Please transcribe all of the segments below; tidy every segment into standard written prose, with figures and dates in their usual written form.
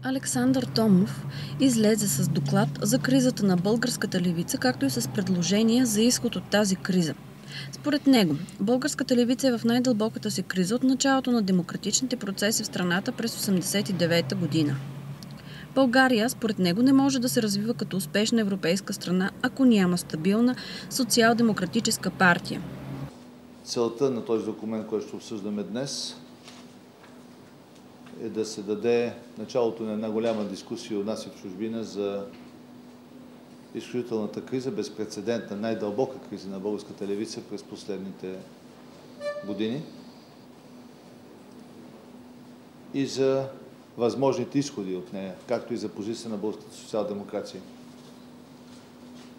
Александър Томов излезе с доклад за кризата на българската левица, както и с предложения за изход от тази криза. Според него, българската левица е в най-дълбоката си криза от началото на демократичните процеси в страната през 1989 година. България, според него, не може да се развива като успешна европейска страна, ако няма стабилна социал-демократическа партия. Целта на този документ, който ще обсъждаме днес, е да се даде началото на една голяма дискусия от нас и в чужбина за изключителната криза, безпрецедентна, най-дълбока криза на българската левица през последните години и за възможните изходи от нея, както и за позиция на българската социал-демокрация.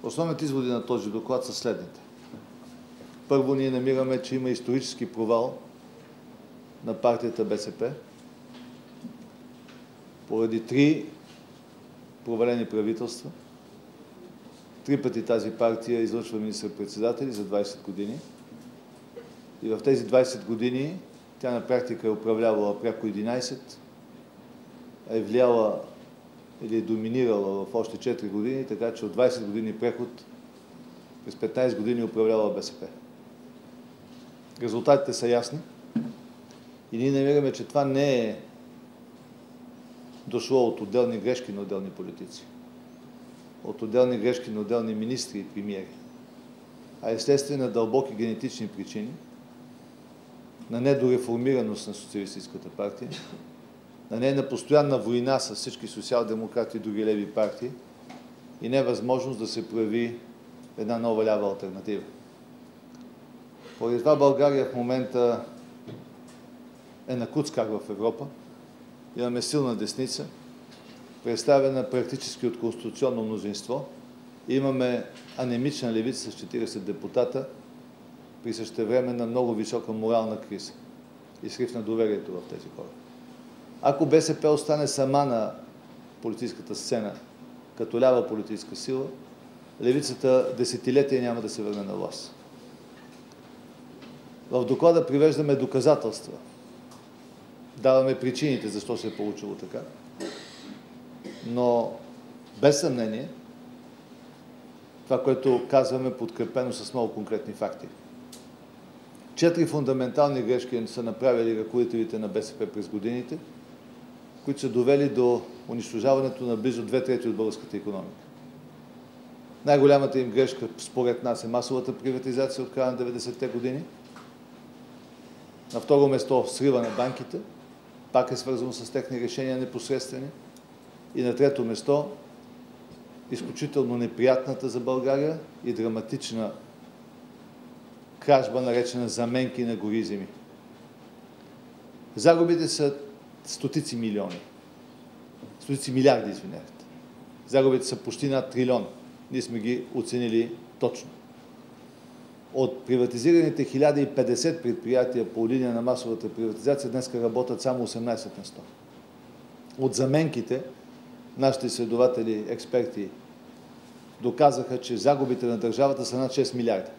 Основните изводи на този доклад са следните. Първо, ние намираме, че има исторически провал на партията БСП поради 3 провалени правителства. 3 пъти тази партия излъчва министър-председатели за 20 години. И в тези 20 години тя на практика е управлявала пряко 11, е влияла или е доминирала в още 4 години, така че от 20 години преход през 15 години управлява БСП. Резултатите са ясни и ние намираме, че това не е дошло от отделни грешки на отделни политици, от отделни грешки на отделни министри и премиери, а естествено на дълбоки генетични причини, на недореформираност на социалистическата партия, на нейна постоянна война с всички социал-демократи и други леви партии и невъзможност да се прояви една нова лява алтернатива. Поради това България в момента е на куцкар в Европа. Имаме силна десница, представена практически от конституционно мнозинство. Имаме анемична левица с 40 депутата при същевременна много висока морална криза и срив на доверието в тези хора. Ако БСП остане сама на политическата сцена като лява политическа сила, левицата десетилетия няма да се върне на власт. В доклада привеждаме доказателства. Даваме причините, защо се е получило така. Но без съмнение, това, което казваме, подкрепено с много конкретни факти. 4 фундаментални грешки са направили ръководителите на БСП през годините, които са довели до унищожаването на близо 2/3 от българската икономика. Най-голямата им грешка, според нас, е масовата приватизация от края на 90-те години. На второ место срива на банките, пак е свързано с техни решения непосредствени. И на трето место изключително неприятната за България и драматична кражба, наречена заменки на гори и земи. Загубите са стотици милиони. Стотици милиарди, извинявайте. Загубите са почти над трилион. Ние сме ги оценили точно. От приватизираните 1050 предприятия по линия на масовата приватизация днес работят само 18%. От заменките нашите изследователи, експерти доказаха, че загубите на държавата са над 6 милиарда.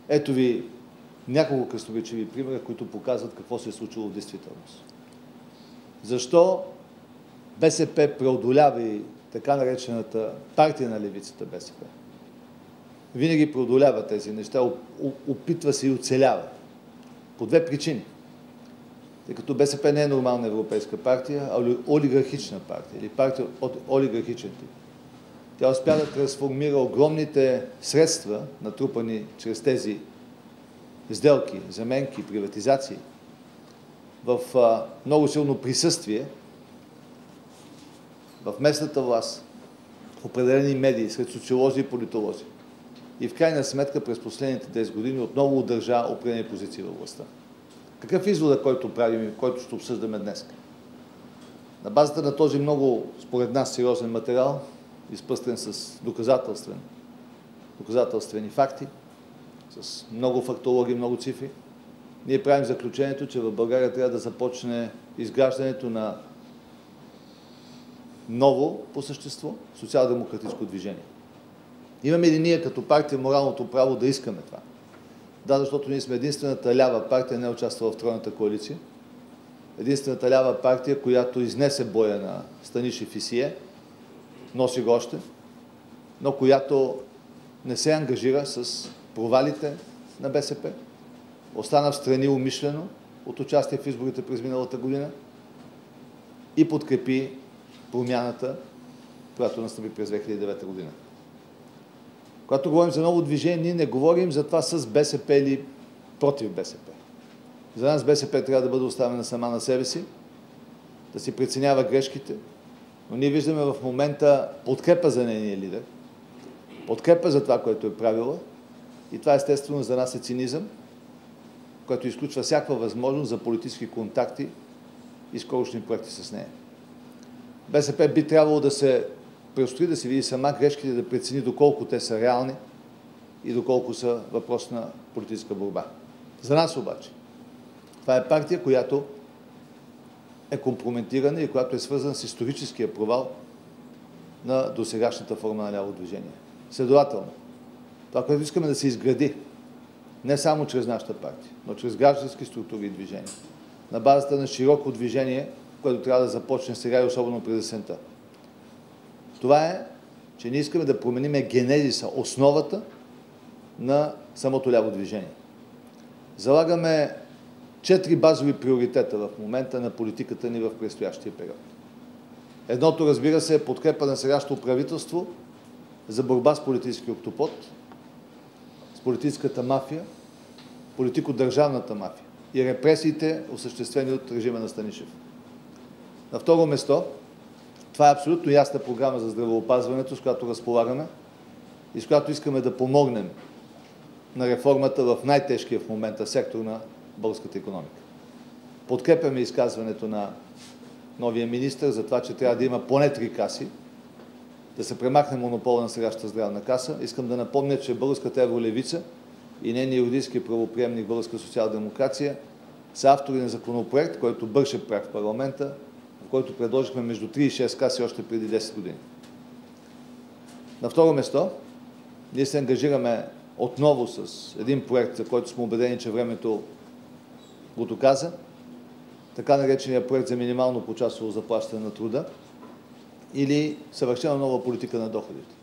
Ето ви няколко красноречиви примера, които показват какво се е случило в действителност. Защо БСП преодолява и така наречената партия на левицата БСП? Винаги преодолява тези неща, опитва се и оцелява. По 2 причини. Тъй като БСП не е нормална европейска партия, а олигархична партия или партия от олигархичен тип. Тя успя да трансформира огромните средства, натрупани чрез тези сделки, заменки, приватизации, в много силно присъствие в местната власт, в определени медии, сред социолози и политолози. И в крайна сметка през последните 10 години отново удържа определени позиции във властта. Какъв извод, който правим и който ще обсъждаме днес? На базата на този много, според нас, сериозен материал, изпъстрен с доказателствени факти, с много фактологии, много цифри, ние правим заключението, че в България трябва да започне изграждането на ново по същество социал-демократическо движение. Имаме ли ние като партия моралното право да искаме това? Да, защото ние сме единствената лява партия, не участва в тройната коалиция. единствената лява партия, която изнесе боя на Станишев и Сие, носи го още, но която не се ангажира с провалите на БСП, остана в страни умишлено от участие в изборите през миналата година и подкрепи промяната, която настъпи през 2009 година. Когато говорим за ново движение, ние не говорим за това с БСП или против БСП. За нас БСП трябва да бъде оставена сама на себе си, да си преценява грешките, но ние виждаме в момента подкрепа за нейния лидер, подкрепа за това, което е правила, и това естествено за нас е цинизъм, който изключва всякаква възможност за политически контакти и скорошни проекти с нея. БСП би трябвало да се преустои, да си види сама грешките, да прецени доколко те са реални и доколко са въпрос на политическа борба. За нас обаче това е партия, която е компрометирана и която е свързана с историческия провал на досегашната форма на ляво движение. Следователно, това, което искаме да се изгради, не само чрез нашата партия, но чрез граждански структури и движения, на базата на широко движение, което трябва да започне сега и особено през есента. Това е, че ние искаме да променим генезиса, основата на самото ляво движение. Залагаме 4 базови приоритета в момента на политиката ни в предстоящия период. Едното, разбира се, е подкрепа на сегашното правителство за борба с политически октопод, с политическата мафия, политико-държавната мафия и репресиите, осъществени от режима на Станишев. На второ место, това е абсолютно ясна програма за здравеопазването, с която разполагаме и с която искаме да помогнем на реформата в най-тежкия в момента сектор на българската икономика. Подкрепяме изказването на новия министър за това, че трябва да има поне 3 каси, да се премахне монопола на сегашната здравна каса. Искам да напомня, че българската евролевица и нейният юридически правоприемник Българска социал-демокрация са автори на законопроект, който бърше прах в парламента, в който предложихме между 3 и 6 каси още преди 10 години. На второ место, ние се ангажираме отново с един проект, за който сме убедени, че времето го доказа, така наречения проект за минимално почасово заплащане на труда или съвършено нова политика на доходите.